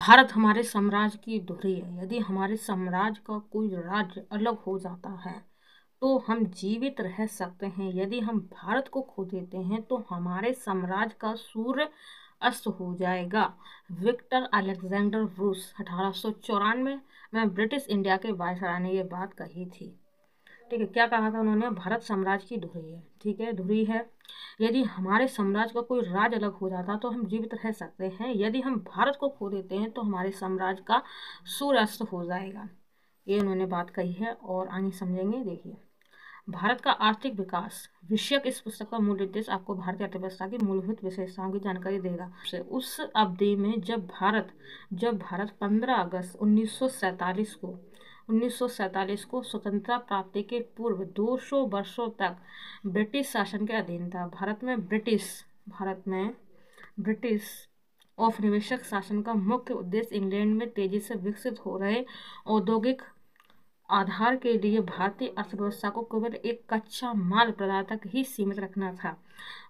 भारत हमारे साम्राज्य की धुरी है। यदि हमारे साम्राज्य का कोई राज्य अलग हो जाता है तो हम जीवित रह सकते हैं। यदि हम भारत को खो देते हैं तो हमारे साम्राज्य का सूर्य अस्त हो जाएगा। विक्टर अलेक्जेंडर रूस 1894 में ब्रिटिश इंडिया के वायसराय ने ये बात कही थी। ठीक है, क्या कहा था उन्होंने? भारत साम्राज्य की धुरी है। ठीक है, धुरी है। यदि हमारे साम्राज्य का कोई राज्य अलग हो जाता तो हम जीवित रह सकते हैं। यदि हम भारत को खो देते हैं तो हमारे साम्राज्य का सूर्यास्त हो जाएगा। ये उन्होंने बात कही है और आगे समझेंगे। देखिए, भारत का आर्थिक विकास विषयक इस पुस्तक का मूल उद्देश्य आपको भारतीय अर्थव्यवस्था की मूलभूत विशेषताओं की जानकारी देगा। उस अवधि में जब भारत 15 अगस्त 1947 को स्वतंत्रता प्राप्ति के पूर्व 200 वर्षों तक ब्रिटिश शासन के अधीन था। भारत में ब्रिटिश औपनिवेशिक शासन का मुख्य उद्देश्य इंग्लैंड में तेजी से विकसित हो रहे औद्योगिक आधार के लिए भारतीय अर्थव्यवस्था को केवल एक कच्चा माल प्रदाता तक ही सीमित रखना था।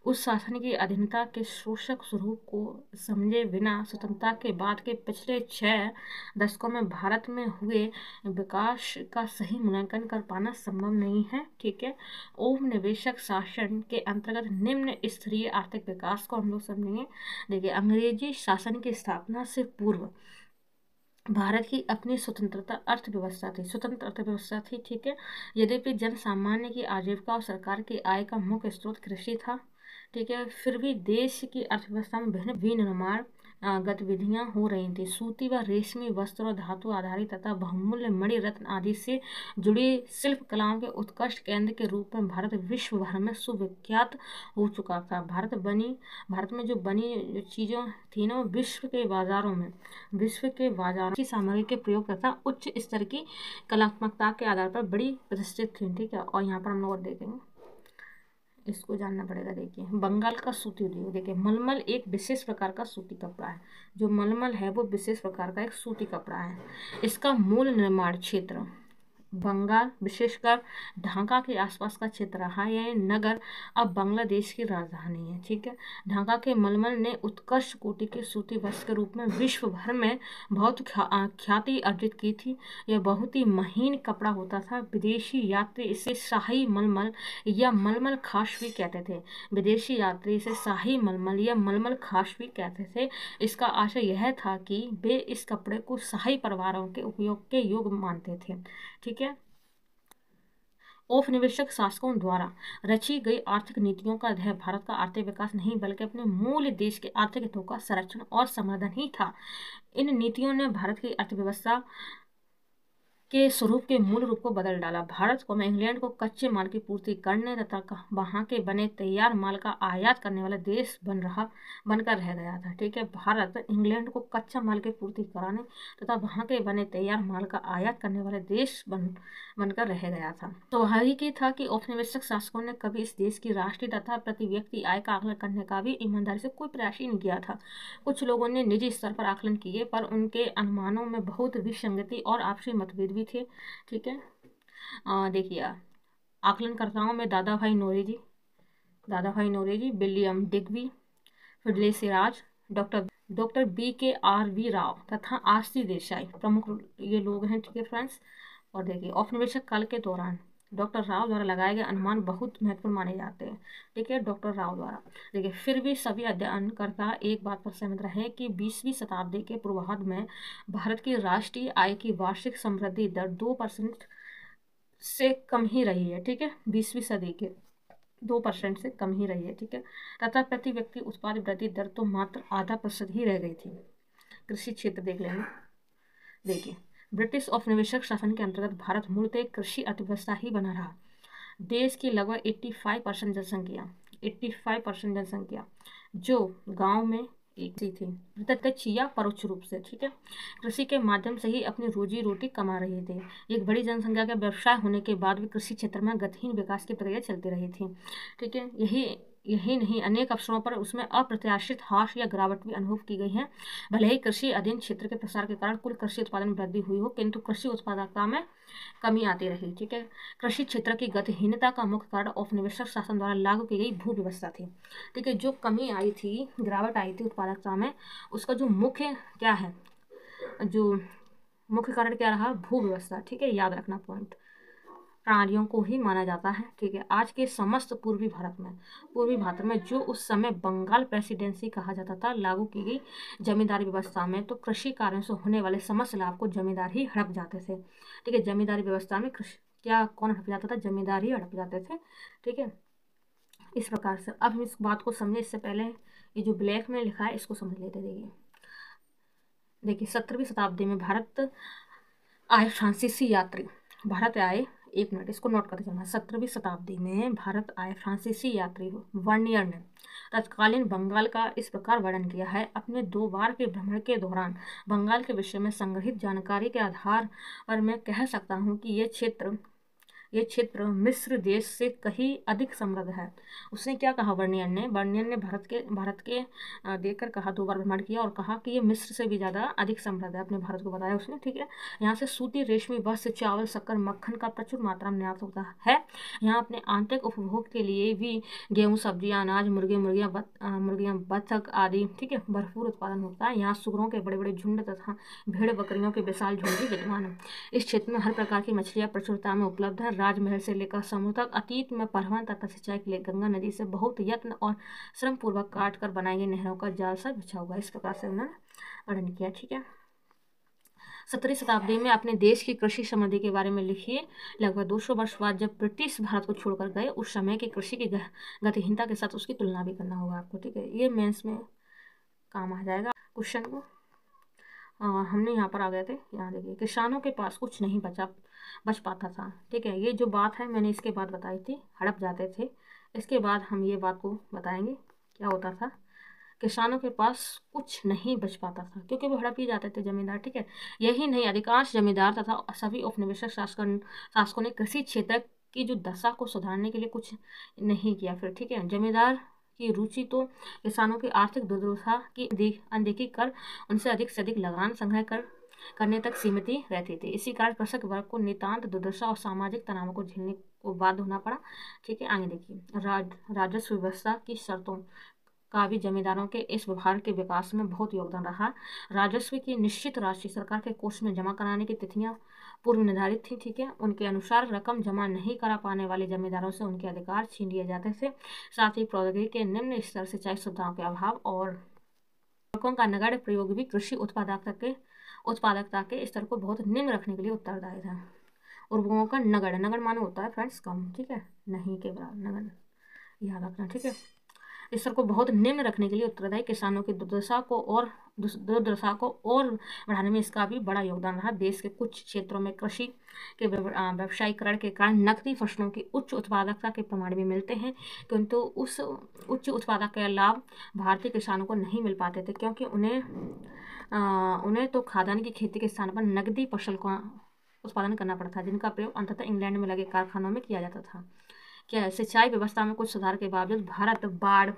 उस शासन की अधीनता के शोषक स्वरूप को समझे बिना स्वतंत्रता के बाद के पिछले 6 दशकों में भारत में हुए विकास का सही मूल्यांकन कर पाना संभव नहीं है। ठीक है, औपनिवेशिक शासन के अंतर्गत निम्न स्तरीय आर्थिक विकास को हम लोग समझेंगे। देखिए, अंग्रेजी शासन की स्थापना से पूर्व भारत की अपनी स्वतंत्र अर्थव्यवस्था थी। ठीक है, यद्यपि जन सामान्य की आजीविका और सरकार की आय का मुख्य स्रोत कृषि था। ठीक है, फिर भी देश की अर्थव्यवस्था में भिन्न विनिर्माण गतिविधियां हो रही थी। सूती व रेशमी वस्त्र और धातु आधारित तथा बहुमूल्य मणि रत्न आदि से जुड़ी शिल्प कलाओं के उत्कृष्ट केंद्र के रूप में भारत विश्व भर में सुविख्यात हो चुका था। भारत में जो बनी चीज़ों थी ना, वो विश्व के बाजारों की सामग्री के प्रयोग तथा उच्च स्तर की कलात्मकता के आधार पर बड़ी प्रतिष्ठित थी। ठीक है, और यहाँ पर हम लोग देखेंगे, इसको जानना पड़ेगा। देखिए, बंगाल का सूती उद्योग। देखिए, मलमल एक विशेष प्रकार का सूती कपड़ा है। जो मलमल है वो विशेष प्रकार का एक सूती कपड़ा है। इसका मूल निर्माण क्षेत्र बंगाल, विशेषकर ढाका के आसपास का क्षेत्र रहा। यह नगर अब बांग्लादेश की राजधानी है। ठीक है, ढाका के मलमल ने उत्कृष्ट कोटि के सूती वस्त्र के रूप में विश्व भर में बहुत ख्याति अर्जित की थी। यह बहुत ही महीन कपड़ा होता था। विदेशी यात्री इसे शाही मलमल या मलमल खास भी कहते थे। इसका आशय यह था कि वे इस कपड़े को शाही परिवारों के उपयोग के योग्य मानते थे। ठीक है, औपनिवेशिक शासकों द्वारा रची गई आर्थिक नीतियों का ध्येय भारत का आर्थिक विकास नहीं बल्कि अपने मूल देश के आर्थिक हितों का संरक्षण और संवर्धन ही था। इन नीतियों ने भारत की अर्थव्यवस्था के स्वरूप के मूल रूप को बदल डाला। भारत को इंग्लैंड को कच्चे माल की पूर्ति करने तथा वहां के बने तैयार माल का आयात करने वाला देश बनकर रह गया था। ठीक है, भारत इंग्लैंड को कच्चा माल की पूर्ति कराने तथा वहां के बने तैयार माल का आयात करने वाला देश बनकर रह गया था। स्वाभाविक ही था कि औपनिवेशिक शासकों ने कभी इस देश की राष्ट्रीय तथा प्रति व्यक्ति आय का आकलन करने का भी ईमानदारी से कोई प्रयास ही नहीं किया था। कुछ लोगों ने निजी स्तर पर आकलन किए पर उनके अनुमानों में बहुत विसंगति और आपसी मतभेद भी थे। ठीक है, देखिए, आकलनकर्ताओं में Dadabhai Naoroji, William Digby, Findlay Shirras, doctor BKRV Rao तथा आरसी देसाई प्रमुख ये लोग हैं। ठीक है फ्रेंड्स, और देखिए, औपनिवेशिक काल के दौरान डॉक्टर राव द्वारा लगाए गए अनुमान बहुत महत्वपूर्ण माने जाते हैं। ठीक है, डॉक्टर राव द्वारा। देखिए, फिर भी सभी अध्ययनकर्ता एक बात पर सहमत रहे कि 20वीं शताब्दी के पूर्वार्ध में भारत की राष्ट्रीय आय की वार्षिक समृद्धि दर 2% से कम ही रही है। ठीक है, 20वीं सदी के 2% से कम ही रही है। ठीक है, तथा प्रति व्यक्ति उत्पाद वृद्धि दर तो मात्र 0.5% ही रह गई थी। कृषि क्षेत्र देख लेंगे। देखिए, ब्रिटिश औपनिवेशिक शासन के अंतर्गत भारत मूलतः एक कृषि अर्थव्यवस्था ही बना रहा। देश की लगभग 85% जनसंख्या जो गांव में एक थी, प्रत्यक्ष या परोक्ष रूप से, ठीक है, कृषि के माध्यम से ही अपनी रोजी रोटी कमा रहे थे। एक बड़ी जनसंख्या का व्यवसाय होने के बाद भी कृषि क्षेत्र में गतिहीन विकास की प्रक्रिया चलती रही थी। ठीक है, यही नहीं, अनेक अवसरों पर उसमें अप्रत्याशित ह्रास या गिरावट भी अनुभव की गई है। भले ही कृषि अधीन क्षेत्र के प्रसार के कारण कुल कृषि उत्पादन में वृद्धि हुई हो, किंतु कृषि उत्पादकता में कमी आती रही। ठीक है, कृषि क्षेत्र की गतिहीनता का मुख्य कारण औपनिवेशिक शासन द्वारा लागू की गई भू व्यवस्था थी। ठीक है, जो कमी आई थी, गिरावट आई थी उत्पादकता में, उसका जो मुख्य क्या है, जो मुख्य कारण क्या रहा, भू व्यवस्था, ठीक है, याद रखना पॉइंट, प्राणियों को ही माना जाता है, ठीक है। आज के समस्त पूर्वी भारत में जो उस समय बंगाल प्रेसिडेंसी कहा जाता था, लागू की गई जमींदारी व्यवस्था में तो कृषि कार्यों से होने वाले समस्त लाभ को जमींदार ही हड़प जाते थे, ठीक है। जमींदारी व्यवस्था में कृषि क्या कौन हड़प जाता था, जमींदार ही हड़प जाते थे, ठीक है। इस प्रकार से अब हम इस बात को समझे, इससे पहले ये जो ब्लैक में लिखा है इसको समझ लेते। देखिए 17वीं शताब्दी में भारत आए फ्रांसीसी यात्री, भारत आए, एक मिनट इसको नोट करते चलना, 17वीं शताब्दी में भारत आए फ्रांसीसी यात्री वर्नियर ने तत्कालीन बंगाल का इस प्रकार वर्णन किया है। अपने 2 बार के भ्रमण के दौरान बंगाल के विषय में संग्रहित जानकारी के आधार पर मैं कह सकता हूँ कि ये क्षेत्र मिस्र देश से कहीं अधिक समृद्ध है। उसने क्या कहा, वर्नियर ने भारत के देखकर कहा, 2 बार भ्रमण किया और कहा कि ये मिस्र से भी ज़्यादा अधिक समृद्ध है, अपने भारत को बताया उसने, ठीक है। यहाँ से सूती, रेशमी वस्त्र, चावल, शक्कर, मक्खन का प्रचुर मात्रा में निर्यात होता है। यहाँ अपने आंतरिक उपभोग के लिए भी गेहूँ, सब्जियाँ, अनाज, मुर्गियाँ, बत्तख आदि, ठीक है, भरपूर उत्पादन होता है। यहाँ सुअरों के बड़े बड़े झुंड तथा भेड़ बकरियों के विशाल झुंड भी विद्यमान है। इस क्षेत्र में हर प्रकार की मछलियाँ प्रचुरता में उपलब्ध है। राजमहल से लेकर समुद्र तक, अतीत में परिवहन तथा सिंचाई के लिए गंगा नदी से बहुत यत्न और श्रम पूर्वक काट कर बनाई गई नहरों का जाल सा बिछा हुआ है। इस प्रकार से उन्होंने वर्णन किया, ठीक है। 17वीं शताब्दी में अपने देश की कृषि समृद्धि के बारे में लिखिए। लगभग 200 वर्ष बाद जब ब्रिटिश भारत को छोड़कर गए, उस समय की कृषि की गतिहीनता के साथ उसकी तुलना भी करना होगा आपको, ठीक है। ये मेंस में काम आ जाएगा क्वेश्चन को। हमने यहाँ पर आ गए थे, यहाँ देखिए, किसानों के पास कुछ नहीं बच पाता था, ठीक है। ये जो बात है मैंने इसके बाद बताई थी, हड़प जाते थे। इसके बाद हम ये बात को बताएंगे क्या होता था, किसानों के पास कुछ नहीं बच पाता था क्योंकि वो हड़प ही जाते थे जमींदार, ठीक है। यही नहीं, अधिकांश जमींदार तथा सभी औपनिवेशिक शासकों ने कृषि क्षेत्र की जो दशा को सुधारने के लिए कुछ नहीं किया फिर, ठीक है। जमींदार की रुचि तो किसानों की आर्थिक दुर्दशा की अनदेखी कर उनसे अधिक से अधिक लगान संग्रह करने तक सीमित ही रहती थी। इसी कारण कृषक वर्ग को नितांत दुर्दशा और सामाजिक तनाव को झेलने को बाध्य होना पड़ा, ठीक है। आगे देखिए, राजस्व व्यवस्था की शर्तों का भी जमींदारों के इस व्यवहार के विकास में बहुत योगदान रहा। राजस्व की निश्चित राशि सरकार के कोष में जमा कराने की तिथियां पूर्व निर्धारित थी, ठीक है। उनके अनुसार रकम जमा नहीं करा पाने वाले जमींदारों से उनके अधिकार छीन लिए जाते थे। साथ ही प्रौद्योगिकी के निम्न स्तर सिंचाई सुविधाओं के अभाव और उर्वरकों का नगण्य प्रयोग भी कृषि उत्पादकता के स्तर को बहुत निम्न रखने के लिए उत्तरदायी था। उर्वरकों का नगण्य माने होता है फ्रेंड्स कम, ठीक है, नहीं के बराबर, नगण्य याद रखना, ठीक है। इस स्तर को बहुत निम्न रखने के लिए उत्तरदायी, किसानों की दुर्दशा को और बढ़ाने में इसका भी बड़ा योगदान रहा। देश के कुछ क्षेत्रों में कृषि के व्यवसायीकरण के कारण नकदी फसलों की उच्च उत्पादकता के प्रमाण भी मिलते हैं, किंतु उस उच्च उत्पादक के लाभ भारतीय किसानों को नहीं मिल पाते थे क्योंकि उन्हें तो खाद्यान्न की खेती के स्थान पर नकदी फसल का उत्पादन करना पड़ता था, जिनका प्रयोग अंततः इंग्लैंड में लगे कारखानों में किया जाता था। क्या है, सिंचाई व्यवस्था में कुछ सुधार के बावजूद भारत बाढ़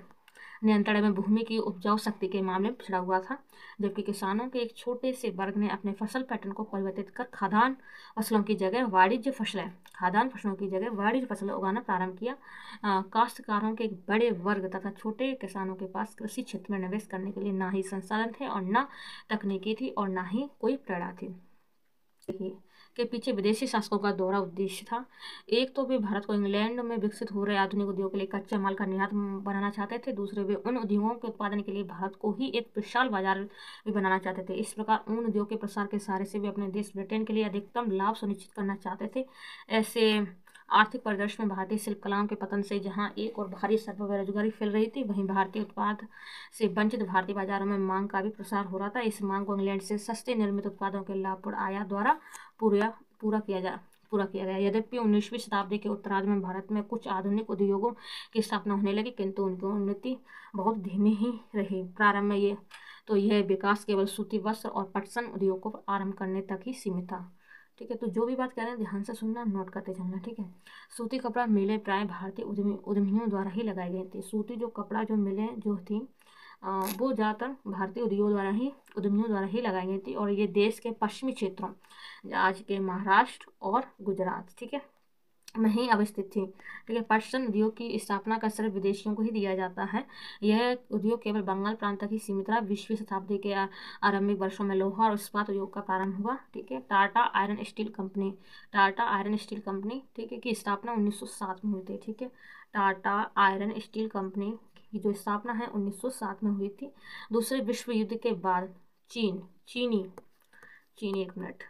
नियंत्रण में भूमि की उपजाऊ शक्ति के मामले में पिछड़ा हुआ था, जबकि किसानों के एक छोटे से वर्ग ने अपने फसल पैटर्न को परिवर्तित कर खाद्यान्न फसलों की जगह वाणिज्य फसलें उगाना प्रारंभ किया। काश्तकारों के एक बड़े वर्ग तथा छोटे किसानों के पास कृषि क्षेत्र में निवेश करने के लिए ना ही संसाधन थे और ना तकनीकी थी और ना ही कोई प्रेरणा थी। के पीछे विदेशी शासकों का दोहरा उद्देश्य था। एक तो वे भारत को इंग्लैंड में विकसित हो रहे आधुनिक उद्योग के लिए कच्चे माल का निर्यात बनाना चाहते थे, दूसरे वे उन उद्योगों के उत्पादन के लिए भारत को ही एक विशाल बाजार भी बनाना चाहते थे। इस प्रकार उन उद्योग के प्रसार के सहारे से वे अपने देश ब्रिटेन के लिए अधिकतम लाभ सुनिश्चित करना चाहते थे। ऐसे आर्थिक परिदृश्य में भारतीय शिल्प कलाओं के पतन से जहां एक और भारी स्तर पर बेरोजगारी फैल रही थी, वहीं भारतीय उत्पाद से वंचित भारतीय बाजारों में मांग का भी प्रसार हो रहा था। इस मांग को इंग्लैंड से सस्ते निर्मित उत्पादों के लाभपूर्ण आयात द्वारा पूरा किया गया। यद्यपि 19वीं शताब्दी के उत्तरार्ध में भारत में कुछ आधुनिक उद्योगों की स्थापना होने लगी, किंतु उनकी उन्नति बहुत धीमी ही रही। प्रारंभ में यह विकास केवल सूती वस्त्र और पटसन उद्योग को आरंभ करने तक ही सीमित था, ठीक है। तो जो भी बात कह रहे हैं ध्यान से सुनना, नोट करते चलना, ठीक है। सूती कपड़ा मिलें प्राय भारतीय उद्यमियों द्वारा ही लगाई गई थी। सूती जो कपड़ा जो मिलें जो थी वो ज़्यादातर भारतीय उद्यमियों द्वारा ही लगाई गई थी और ये देश के पश्चिमी क्षेत्रों, आज के महाराष्ट्र और गुजरात, ठीक है, में ही अवस्थित थी। ठीक है, पटसन उद्योग की स्थापना का श्रेय विदेशियों को ही दिया जाता है। यह उद्योग केवल बंगाल प्रांत तक ही सीमित रहा। 20वीं शताब्दी के आरंभिक वर्षों में लोहा और इस्पात उद्योग का प्रारंभ हुआ। ठीक है, Tata iron steel company, Tata iron steel company, ठीक है, की स्थापना 1907 में हुई थी। ठीक है, टाटा आयरन स्टील कंपनी की जो स्थापना है 1907 में हुई थी। दूसरे विश्व युद्ध के बाद चीनी चीनी एक मिनट,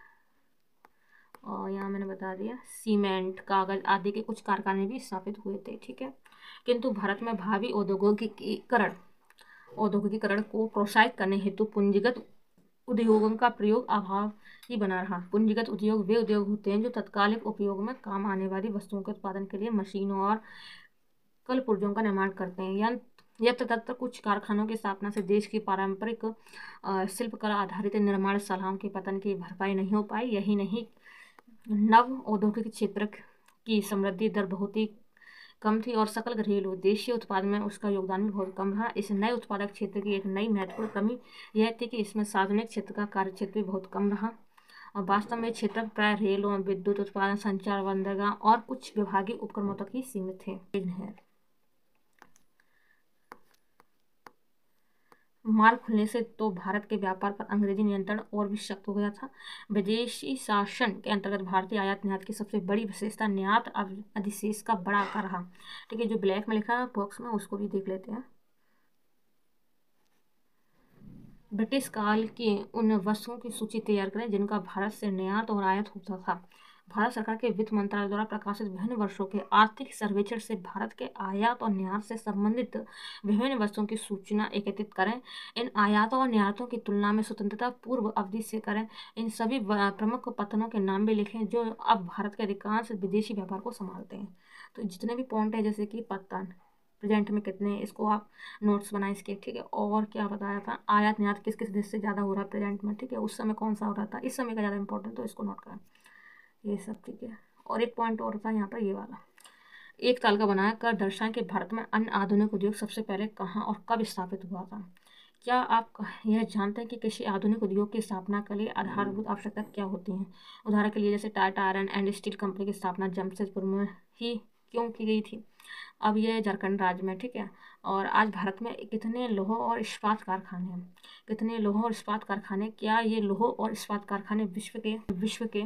और यहाँ मैंने बता दिया सीमेंट, कागज आदि के कुछ कारखाने भी स्थापित हुए थे। ठीक है, किंतु भारत में भावी औद्योगिकीकरण को प्रोत्साहित करने हेतु पूंजीगत उद्योगों का प्रयोग अभाव ही बना रहा। पूंजीगत उद्योग वे उद्योग होते हैं जो तत्कालिक उपयोग में काम आने वाली वस्तुओं के उत्पादन के लिए मशीनों और कल पुर्जों का निर्माण करते हैं। यत्र तत्र कुछ कारखानों की स्थापना से देश की पारंपरिक शिल्पकला आधारित निर्माण शालाओं के पतन की भरपाई नहीं हो पाई। यही नहीं, नव औद्योगिक क्षेत्र की समृद्धि दर बहुत ही कम थी और सकल घरेलू देशीय उत्पाद में उसका योगदान भी बहुत कम रहा। इस नए उत्पादक क्षेत्र की एक नई महत्वपूर्ण कमी यह थी कि इसमें सार्वजनिक क्षेत्र का कार्य क्षेत्र भी बहुत कम रहा और वास्तव में क्षेत्र प्राय रेल और विद्युत उत्पादन, संचार, बंदरगाह और कुछ विभागीय उपक्रमों तक ही सीमित थे। मार्ग खुलने से तो भारत के व्यापार पर अंग्रेजी नियंत्रण और भी सख्त हो गया था। विदेशी शासन के अंतर्गत भारतीय आयात निर्यात की सबसे बड़ी विशेषता निर्यात अधिशेष का बड़ा आकार रहा। ठीक है, जो ब्लैक में लिखा है बॉक्स में उसको भी देख लेते हैं। ब्रिटिश काल की उन वस्तुओं की सूची तैयार करें जिनका भारत से निर्यात और आयात होता था। भारत सरकार के वित्त मंत्रालय द्वारा प्रकाशित विभिन्न वर्षों के आर्थिक सर्वेक्षण से भारत के आयात और निर्यात से संबंधित विभिन्न वस्तुओं की सूचना एकत्रित करें। इन आयातों और निर्यातों की तुलना में स्वतंत्रता पूर्व अवधि से करें। इन सभी प्रमुख पत्तनों के नाम भी लिखें जो अब भारत के अधिकांश विदेशी व्यापार को संभालते हैं। तो जितने भी पॉइंट है जैसे कि पत्तन प्रेजेंट में कितने, इसको आप नोट्स बनाए इसके। ठीक है, और क्या बताया था, आयात निर्यात किस किस देश से ज़्यादा हो रहा है प्रेजेंट में। ठीक है, उस समय कौन सा हो रहा था, इस समय का ज़्यादा इंपॉर्टेंट, तो इसको नोट करें ये सब। ठीक है, और एक पॉइंट और था यहाँ पर ये वाला, एक ताल का बनाया कर दर्शाएं कि भारत में अन्य आधुनिक उद्योग सबसे पहले कहाँ और कब स्थापित हुआ था। क्या आप यह जानते हैं कि किसी आधुनिक उद्योग की स्थापना के लिए आधारभूत आवश्यकता क्या होती हैं। उदाहरण के लिए जैसे Tata iron and steel company की स्थापना जमशेदपुर में ही क्यों की गई थी। अब ये झारखंड राज्य में। ठीक है, और आज भारत में कितने लोह और इस्पात कारखाने हैं, कितने लोह और इस्पात कारखाने, क्या ये लोह और इस्पात कारखाने विश्व के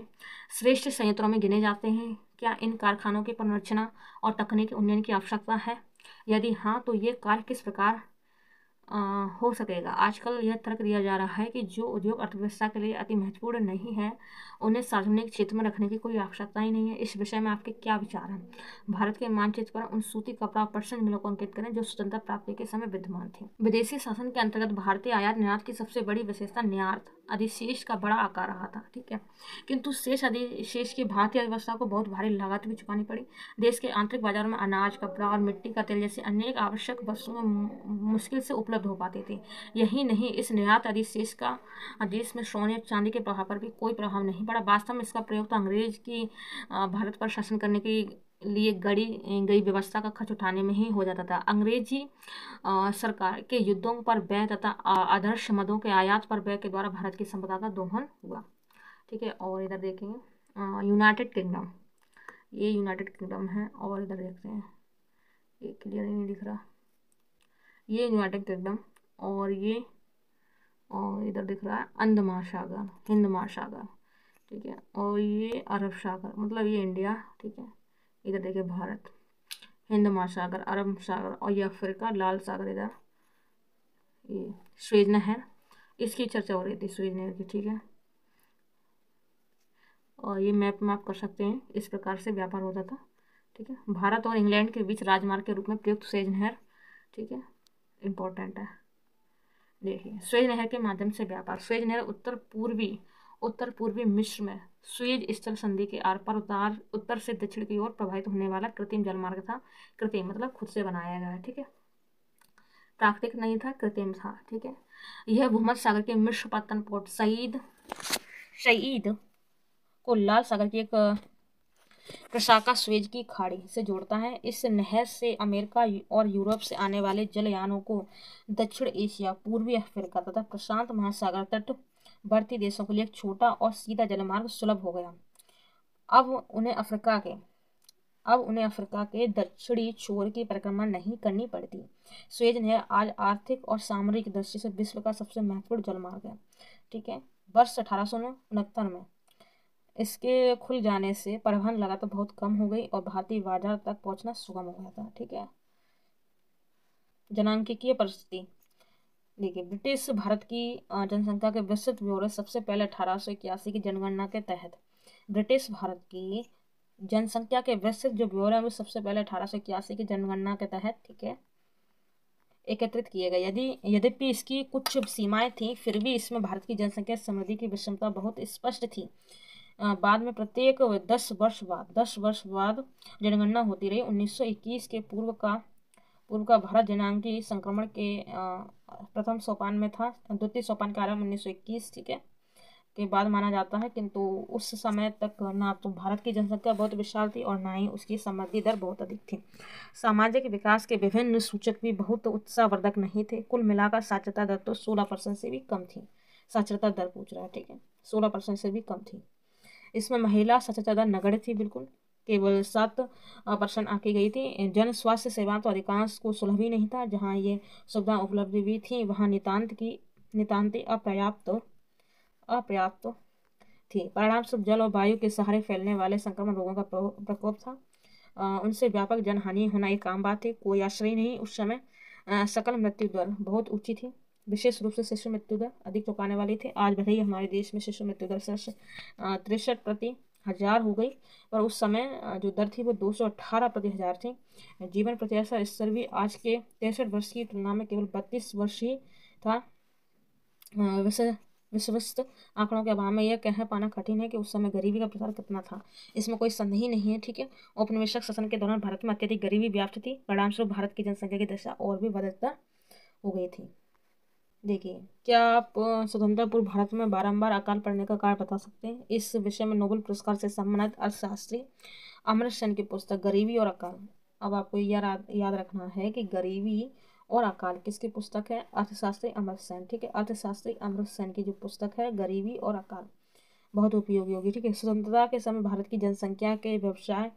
श्रेष्ठ संयंत्रों में गिने जाते हैं। क्या इन कारखानों की पुनर्रचना और तकनीकी उन्नयन की आवश्यकता है, यदि हाँ तो ये कार्य किस प्रकार हो सकेगा। आजकल यह तर्क दिया जा रहा है कि जो उद्योग अर्थव्यवस्था के लिए अति महत्वपूर्ण नहीं है उन्हें सार्वजनिक क्षेत्र में रखने की कोई आवश्यकता ही नहीं है। इस विषय में आपके क्या विचार हैं। भारत के मानचित्र पर उन सूती कपड़ा पटसन मिलों को अंकित करें जो स्वतंत्रता प्राप्ति के समय विद्यमान थे। विदेशी शासन के अंतर्गत भारतीय आयात निर्यात की सबसे बड़ी विशेषता निर्यात अधिशेष का बड़ा आकार रहा था। ठीक है, किंतु शेष अधिशेष की भारतीय अर्थव्यवस्था को बहुत भारी लागत भी चुकानी पड़ी। देश के आंतरिक बाजार में अनाज, कपड़ा और मिट्टी का तेल जैसे अनेक आवश्यक वस्तुएं मुश्किल से उपलब्ध हो पाती थी। यही नहीं, इस निर्यात अधिशेष का देश में सोने चांदी के प्रभाव पर भी कोई प्रभाव नहीं पड़ा। वास्तव में इसका प्रयोग तो अंग्रेज की भारत पर शासन करने के लिए गढ़ी गई व्यवस्था का खर्च उठाने में ही हो जाता था। अंग्रेजी सरकार के युद्धों पर व्यय तथा आदर्श मदों के आयात पर व्यय के द्वारा भारत की संपदा का दोहन हुआ। ठीक है, और इधर देखेंगे यूनाइटेड किंगडम, ये यूनाइटेड किंगडम है। और इधर देखते हैं, ये क्लियर नहीं दिख रहा, ये यूनाइटेड किंगडम, और ये और इधर दिख रहा है अंड महासागर, हिंद महासागर। ठीक है, और ये अरब सागर, मतलब ये इंडिया। ठीक है, इधर देखिए भारत, हिंद महासागर, अरब सागर, और ये अफ्रीका, लाल सागर। इधर ये स्वेज नहर, इसकी चर्चा हो रही थी स्वेज नहर की। ठीक है, और ये मैप में आप कर सकते हैं, इस प्रकार से व्यापार होता था। ठीक है, भारत और इंग्लैंड के बीच राजमार्ग के रूप में प्रयुक्त स्वेज नहर। ठीक है, इम्पोर्टेंट है। देखिए स्वेज नहर के माध्यम से व्यापार। स्वेज नहर उत्तर पूर्वी मिस्र में स्वेज स्थल संधि के आर पार उत्तर से दक्षिण की ओर प्रवाहित होने वाला कृत्रिम जलमार्ग था। कृत्रिम मतलब खुद से बनाया गया है। ठीक है, प्राकृतिक नहीं था, कृत्रिम था। ठीक है, यह भूमध्य सागर के मिस्र पत्तन पोर्ट सईद को लाल सागर की एक प्रशाखा स्वेज की खाड़ी से जोड़ता है। इस नहर से अमेरिका और यूरोप से आने वाले जलयानों को दक्षिण एशिया, पूर्वी अफ्रीका तथा प्रशांत महासागर तटवर्ती देशों के लिए एक छोटा और सीधा जलमार्ग सुलभ हो गया। अब उन्हें अफ्रीका के अब उन्हें अफ्रीका के दक्षिणी छोर की परिक्रमा नहीं करनी पड़ती। सुएज नहर आज आर्थिक और सामरिक दृष्टि से विश्व का सबसे महत्वपूर्ण जलमार्ग है। ठीक है, वर्ष 1869 में इसके खुल जाने से परिवहन लागत बहुत कम हो गई और भारतीय बाजार तक पहुंचना सुगम हो गया था। ठीक है, जनांकीय परिस्थिति देखिए, ब्रिटिश भारत की जनसंख्या के विस्तृत ब्यौरे सबसे पहले 1881 की जनगणना के तहत ब्रिटिश भारत की जनसंख्या के विस्तृत जो ब्यौरा है वो सबसे पहले 1881 की जनगणना के तहत, ठीक है, एकत्रित किए गए। यद्यपि इसकी कुछ सीमाएं थी, फिर भी इसमें भारत की जनसंख्या समृद्धि की विषमता बहुत स्पष्ट थी। बाद में प्रत्येक 10 वर्ष बाद जनगणना होती रही। 1921 के पूर्व का भारत जनांकीय संक्रमण के प्रथम सोपान में था। द्वितीय सोपान का आरंभ 1921, ठीक है, के बाद माना जाता है, किंतु उस समय तक ना तो भारत की जनसंख्या बहुत विशाल थी और ना ही उसकी समृद्धि दर बहुत अधिक थी। सामाजिक विकास के विभिन्न सूचक भी बहुत उत्साहवर्धक नहीं थे। कुल मिलाकर साक्षरता दर तो 16% से भी कम थी। साक्षरता दर पूछ रहा है, ठीक है, 16% से भी कम थी। इसमें महिला साक्षरता दर नगण्य थी, बिल्कुल केवल 7% आंकी गई थी। जन स्वास्थ्य सेवा तो अधिकांश को सुलभ ही नहीं था। जहाँ ये सुविधा उपलब्ध भी थी वहाँ नितांत अपर्याप्त थी। परिणाम स्वरूप जल और वायु के सहारे फैलने वाले संक्रमण रोगों का प्रकोप था। उनसे व्यापक जनहानि होना एक आम बात है, कोई आश्चर्य नहीं। उस समय सकल मृत्यु दर बहुत ऊंची थी, विशेष रूप से शिशु मृत्यु दर अधिक चौंकाने वाली थी। आज भले ही हमारे देश में शिशु मृत्यु दर 63 प्रति हजार हो गई, पर उस समय जो दर थी वो 218 प्रति हजार थी। जीवन प्रत्याशा स्तर भी आज के 63 वर्ष की तुलना में केवल 32 वर्ष ही था। विश्वस्त आंकड़ों के अभाव में यह कह पाना कठिन है कि उस समय गरीबी का प्रसार कितना था, इसमें कोई संदेह नहीं है। ठीक है, औपनिवेशिक शासन के दौरान भारत में अत्यधिक गरीबी व्याप्त थी। परिणामस्वरूप भारत की जनसंख्या की दशा और भी बदतर हो गई थी। देखिए, क्या आप स्वतंत्र पूर्व भारत में बारंबार अकाल पड़ने का कारण बता सकते हैं? इस विषय में नोबेल पुरस्कार से सम्मानित अर्थशास्त्री अमर्त्य सेन की पुस्तक गरीबी और अकाल। अब आपको याद रखना है कि गरीबी और अकाल किसकी पुस्तक है? अर्थशास्त्री अमर्त्य सेन। ठीक है, अर्थशास्त्री अमर्त्य सेन की जो पुस्तक है गरीबी और अकाल, बहुत उपयोगी होगी। ठीक है, स्वतंत्रता के समय भारत की जनसंख्या के व्यवसाय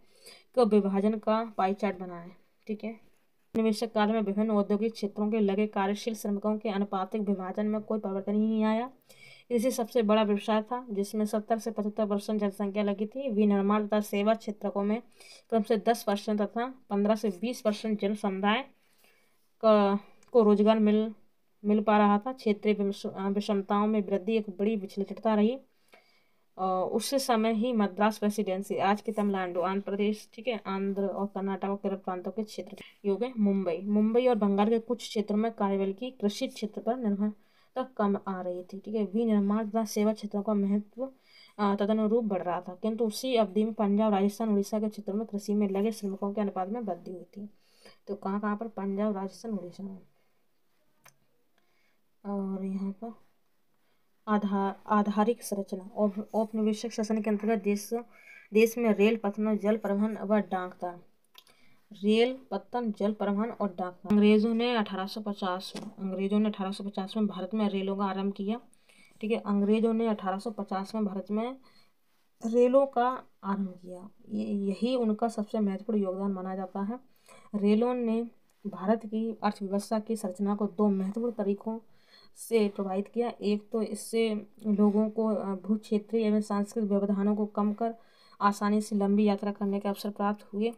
को विभाजन का पाई चार्ट बना है। ठीक है, निवेशक काल में विभिन्न औद्योगिक क्षेत्रों के लगे कार्यशील श्रमिकों के अनुपातिक विभाजन में कोई परिवर्तन ही नहीं आया। कृषि सबसे बड़ा व्यवसाय था जिसमें 70 से 75% जनसंख्या लगी थी। विनिर्माण तथा सेवा क्षेत्रों में क्रम से 10% तथा 15 से 20% जन समुदाय को रोजगार मिल पा रहा था। क्षेत्रीय विषमताओं में वृद्धि एक बड़ी विचलितता रही। उस समय ही मद्रास प्रेसिडेंसी, आज के तमिलनाडु, आंध्र प्रदेश, ठीक है, आंध्र और कर्नाटक और केरल प्रांतों के क्षेत्र योग है। मुंबई और बंगाल के कुछ क्षेत्रों में कार्यबल की कृषि क्षेत्र पर निर्भरता कम आ रही थी। ठीक है, विनिर्माण तथा सेवा क्षेत्रों का महत्व तदनुरूप बढ़ रहा था, किंतु उसी अवधि में पंजाब, राजस्थान, उड़ीसा के क्षेत्रों में कृषि में लगे श्रमिकों के अनुपात में वृद्धि हुई थी। तो कहाँ पर? पंजाब, राजस्थान, उड़ीसा में। और यहाँ पर आधारिक संरचना और औपनिवेशिक शासन के अंतर्गत देश में रेल पत्तन, जल परिवहन व डाक था। रेल पत्तन, जल परिवहन और डाक था। अंग्रेजों ने 1850 में भारत में रेलों का आरंभ किया। ठीक है, अंग्रेजों ने 1850 में भारत में रेलों का आरंभ किया। यही उनका सबसे महत्वपूर्ण योगदान माना जाता है। रेलों ने भारत की अर्थव्यवस्था की संरचना को दो महत्वपूर्ण तरीकों से प्रभावित किया। एक तो इससे लोगों को भू क्षेत्रीय एवं सांस्कृतिक व्यवधानों को कम कर आसानी से लंबी यात्रा करने के अवसर प्राप्त हुए।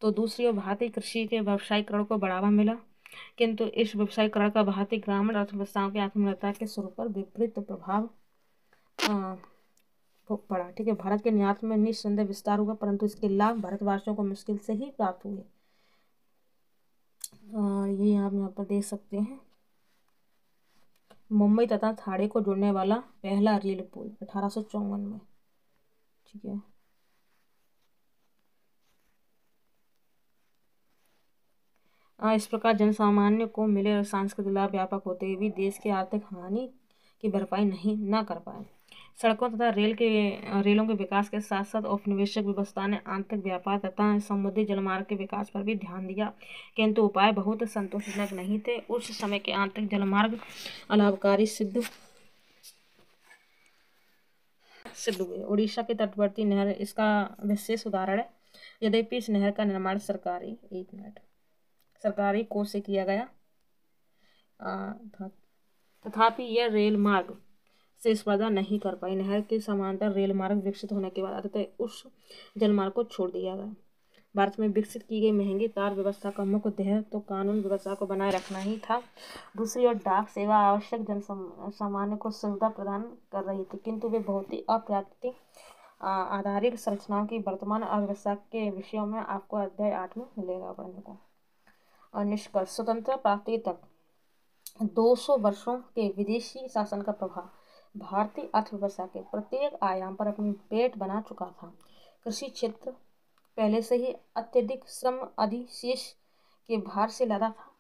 तो दूसरी ओर भारतीय कृषि के व्यवसायीकरण को बढ़ावा मिला, किंतु इस व्यवसायीकरण का भारतीय ग्रामीण अर्थव्यवस्थाओं की आत्मनिर्भरता के स्वरूप पर विपरीत प्रभाव पड़ा। ठीक है, भारत के निर्यात में निस्संदेह विस्तार हुआ, परंतु इसके लाभ भारतवासियों को मुश्किल से ही प्राप्त हुए। ये आप यहाँ पर देख सकते हैं, मुंबई तथा थाने को जोड़ने वाला पहला रेल पुल 1854 में। ठीक है, इस प्रकार जनसामान्य को मिले सांस्कृतिक लाभ व्यापक होते हुए भी देश की आर्थिक हानि की भरपाई न कर पाए। सड़कों तथा रेलों के विकास के साथ साथ औपनिवेशिक व्यवस्था ने आंतरिक व्यापार तथा समुद्री जलमार्ग के विकास पर भी ध्यान दिया, किंतु उपाय बहुत संतोषजनक नहीं थे। उस समय के आंतरिक जलमार्ग अलाभकारी सिद्ध हुए। उड़ीसा के तटवर्ती नहर इसका विशेष उदाहरण है। यद्यपि इस नहर का निर्माण सरकारी कोष से किया गया तथापि यह रेल मार्ग से स्पर्धा नहीं कर पाई। नहर के समांतर रेल मार्ग विकसित होने के बाद अंततः उस जलमार्ग को छोड़ दिया गया। भारत में विकसित की गई महंगी तार व्यवस्था का मुख्य ध्येय तो कानून व्यवस्था को बनाए रखना ही था। दूसरी ओर डाक सेवा आवश्यक जन सामान्य को सुविधा प्रदान कर रही थी, किंतु वे बहुत ही अप्राकृतिक आधारित संरचनाओं की वर्तमान अर्थव्यवस्था के विषयों में आपको अध्याय 8 में मिलेगा पढ़ने को। और निष्कर्ष, स्वतंत्रता प्राप्ति तक 200 वर्षों के विदेशी शासन का प्रभाव भारतीय अर्थव्यवस्था के प्रत्येक आयाम पर अपनी पेट बना चुका था। कृषि क्षेत्र पहले से ही अत्यधिक श्रम अधिशेष के भार से लदा था।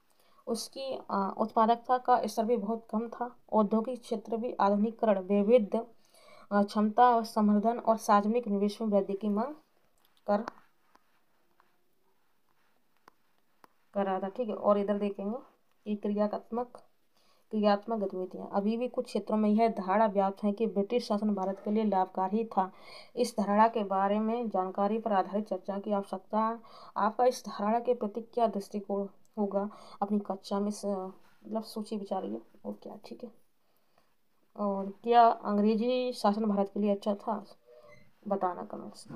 उसकी उत्पादकता का स्तर भी बहुत कम था। औद्योगिक क्षेत्र भी आधुनिकीकरण, विविध क्षमता और संवर्धन और सार्वजनिक निवेश में वृद्धि की मांग कर रहा था। ठीक है, और इधर देखेंगे कि क्रियात्मक गतिविधियां। अभी भी कुछ क्षेत्रों में यह धारणा व्याप्त है कि ब्रिटिश शासन भारत के लिए लाभकारी था। इस धारणा के बारे में जानकारी पर आधारित चर्चा की आवश्यकता है। आपका इस धारणा के प्रति क्या दृष्टिकोण होगा, अपनी कक्षा में मतलब सोचिए विचारिए और क्या। ठीक है, और क्या अंग्रेजी शासन भारत के लिए अच्छा था, बताना कमेंट्स।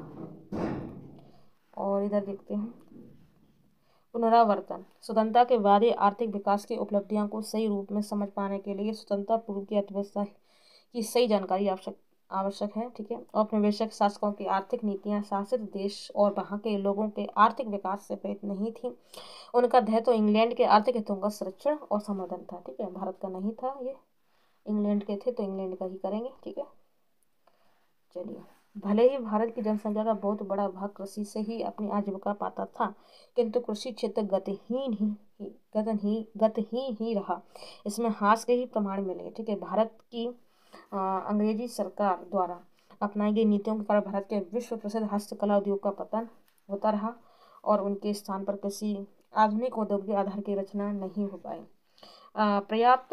और इधर देखते हैं पुनरावर्तन। स्वतंत्रता के बाद ही आर्थिक विकास की उपलब्धियों को सही रूप में समझ पाने के लिए स्वतंत्रता पूर्व की अर्थव्यवस्था की सही जानकारी आवश्यक है। ठीक है, औपनिवेशिक शासकों की आर्थिक नीतियां शासित देश और वहां के लोगों के आर्थिक विकास से प्रेरित नहीं थी। उनका ध्येय तो इंग्लैंड के आर्थिक हितों का संरक्षण और संवर्धन था। ठीक है, भारत का नहीं था, ये इंग्लैंड के थे, तो इंग्लैंड का ही करेंगे। ठीक है, चलिए। भले ही भारत की जनसंख्या का बहुत बड़ा भाग कृषि से ही अपनी आजीविका पाता था, किंतु कृषि क्षेत्र गतिहीन ही रहा। इसमें हास के ही प्रमाण मिले। ठीक है, भारत की अंग्रेजी सरकार द्वारा अपनाई गई नीतियों के कारण भारत के विश्व प्रसिद्ध हस्तकला उद्योग का पतन होता रहा और उनके स्थान पर किसी आधुनिक औद्योगिक आधार की रचना नहीं हो पाई। पर्याप्त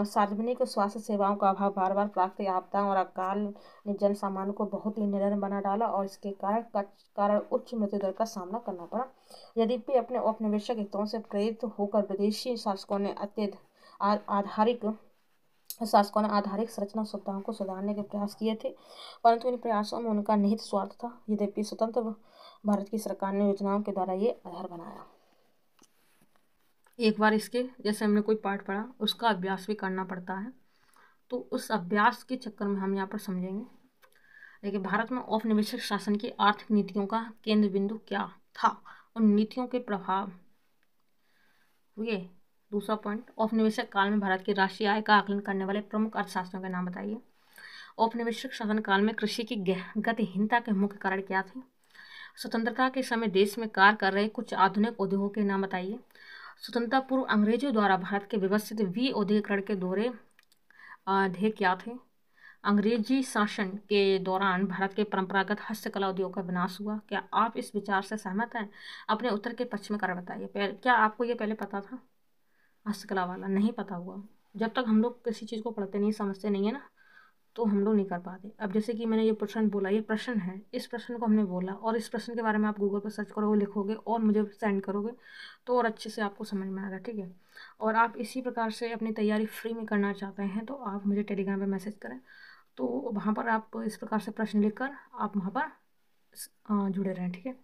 सार्वजनिक स्वास्थ्य सेवाओं का अभाव, बार बार प्राकृतिक आपदाओं और अकाल ने जन सामान्य को बहुत ही निडर बना डाला और इसके कारण उच्च मृत्यु दर का सामना करना पड़ा। यद्यपि अपने औपनिवेशिक हितों से प्रेरित होकर विदेशी शासकों ने आधारिक संरचना सुविधाओं को सुधारने के प्रयास किए थे, परंतु इन प्रयासों में उनका निहित स्वार्थ था। यद्यपि स्वतंत्र भारत की सरकार ने योजनाओं के द्वारा ये आधार बनाया। एक बार इसके जैसे हमने कोई पाठ पढ़ा उसका अभ्यास भी करना पड़ता है, तो उस अभ्यास के चक्कर में हम यहाँ पर समझेंगे। देखिए, भारत में औपनिवेशिक शासन की आर्थिक नीतियों का केंद्र बिंदु क्या था, उन नीतियों के प्रभाव हुए। दूसरा पॉइंट, औपनिवेशिक काल में भारत की राष्ट्रीय आय का आकलन करने वाले प्रमुख अर्थशास्त्रियों के नाम बताइए। औपनिवेशिक शासन काल में कृषि की गतिहीनता के मुख्य कारण क्या थे। स्वतंत्रता के समय देश में कार्य कर रहे कुछ आधुनिक उद्योगों के नाम बताइए। स्वतंत्रता पूर्व अंग्रेजों द्वारा भारत के व्यवस्थित औद्योगिकरण के दौरे ध्येय क्या थे। अंग्रेजी शासन के दौरान भारत के परंपरागत हस्तकला उद्योग का विनाश हुआ। क्या आप इस विचार से सहमत हैं। अपने उत्तर के पक्ष में कारण बताइए। क्या आपको ये पहले पता था, हस्तकला वाला? नहीं पता हुआ। जब तक हम लोग किसी चीज़ को पढ़ते नहीं, समझते नहीं है ना, तो हम लोग नहीं कर पाते। अब जैसे कि मैंने ये प्रश्न बोला, ये प्रश्न है, इस प्रश्न को हमने बोला और इस प्रश्न के बारे में आप गूगल पर सर्च करोगे, लिखोगे और मुझे सेंड करोगे तो और अच्छे से आपको समझ में आएगा। ठीक है, और आप इसी प्रकार से अपनी तैयारी फ्री में करना चाहते हैं तो आप मुझे टेलीग्राम पर मैसेज करें, तो वहाँ पर आप इस प्रकार से प्रश्न लिखकर आप वहाँ पर जुड़े रहें। ठीक है,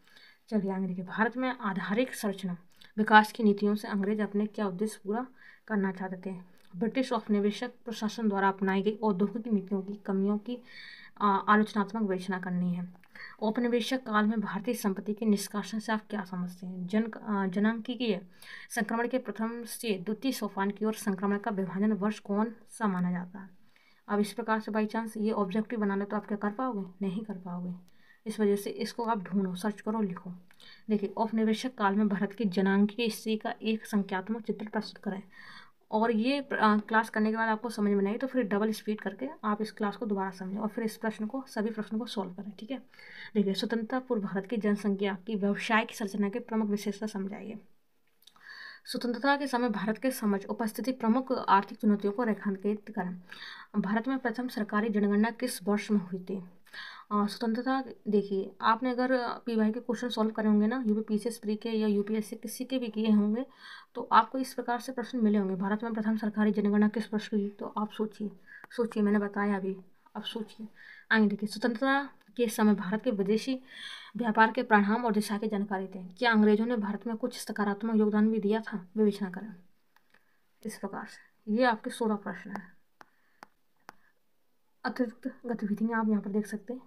चलिए आगे देखिए। भारत में आधारिक संरचना विकास की नीतियों से अंग्रेज अपने क्या उद्देश्य पूरा करना चाहते थे। ब्रिटिश औपनिवेशिक प्रशासन द्वारा अपनाई गई औद्योगिक नीतियों की कमियों की आलोचनात्मक विवेचना करनी है। औपनिवेशिक काल में भारतीय संपत्ति के निष्कासन से आप क्या समझते हैं। जनांकीय संक्रमण के प्रथम से द्वितीय सोपान की ओर संक्रमण का विभाजन वर्ष कौन सा माना जाता है। अब इस प्रकार से बाई चांस ये ऑब्जेक्टिव बनाना तो आप क्या कर पाओगे, नहीं कर पाओगे। इस वजह से इसको आप ढूंढो, सर्च करो, लिखो। देखिए, औपनिवेशिक काल में भारत की जनांकीय स्थिति का एक संख्यात्मक चित्र प्रस्तुत करें। और ये क्लास करने के बाद आपको समझ में नहीं तो फिर डबल स्पीड करके आप इस क्लास को दोबारा समझें और फिर इस सभी प्रश्नों को सॉल्व करें। ठीक है, देखिए, स्वतंत्रता पूर्व भारत की जनसंख्या की व्यावसायिक संरचना के प्रमुख विशेषता समझाइए। स्वतंत्रता के समय भारत के समझ उपस्थिति प्रमुख आर्थिक चुनौतियों को रेखांकित करें। भारत में प्रथम सरकारी जनगणना किस वर्ष में हुई थी। स्वतंत्रता देखिए, आपने अगर पीवाई के क्वेश्चन सॉल्व करे होंगे ना, यूपीपीसीएस प्री के या यूपीएससी किसी के भी किए होंगे, तो आपको इस प्रकार से प्रश्न मिले होंगे। भारत में प्रथम सरकारी जनगणना किस वर्ष हुई? तो आप सोचिए, सोचिए, मैंने बताया अभी, आप सोचिए। आगे देखिए, स्वतंत्रता के समय भारत के विदेशी व्यापार के परिणाम और दिशा की जानकारी दें। क्या अंग्रेजों ने भारत में कुछ सकारात्मक योगदान भी दिया था? विवेचना करें। इस प्रकार से ये आपके 16 प्रश्न है। अतिरिक्त गतिविधियां आप यहाँ पर देख सकते हैं।